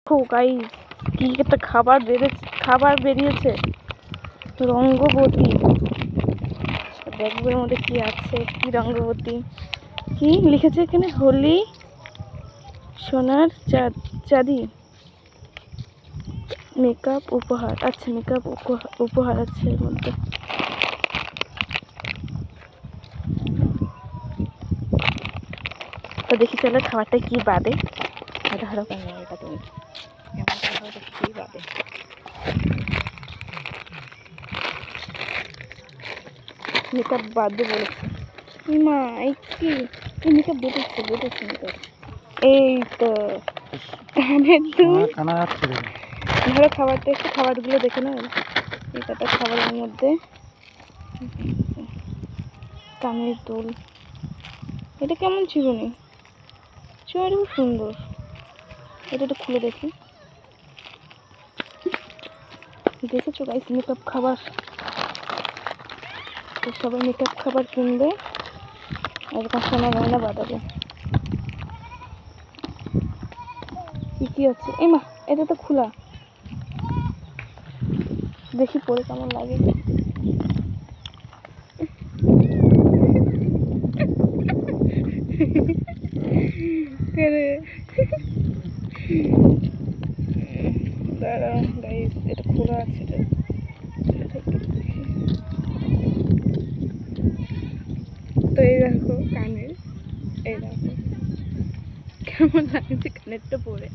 Guys, কি একটা খাবার বেরিয়েছে রঙ্গবতী। দেখবো এর মধ্যে কি আছে। কি রঙ্গবতী, কি লিখেছে এখানে? হোলি সোনার চাঁদি মেকআপ উপহার। আচ্ছা, মেকআপ উপহার আছে এর মধ্যে। তো দেখি চলো খাবারটা কি বাদে। ধরো ক্যামেরাটা তুমি, কি বাদে। মেকআপ বাদে বলেছে মা। এই কি মেকআপ বেঁধেছে মেকআপ। এই তো কানের দুল। ধরো খাবারটা, একটু খাবারগুলো দেখে নাও। এই কটা খাবারের মধ্যে কানের দুল। এটা কেমন চিরুনি, চুড়ি সুন্দর। এটা একটু খুলে দেখি। দেখেছো গাইস, মেকআপ খাবার। তো সবাই মেকআপ খাবার কিনবে, এরকম সোনা গয়না বাঁধাবে। কি আছে? এই মা, এটা তো খোলা। দেখি পরে কেমন লাগে। দাঁড়াও গাইস, এটা খোলা আছে। তো এই দেখো কানের, এই দেখো কেমন লাগছে কানেরটা পরে।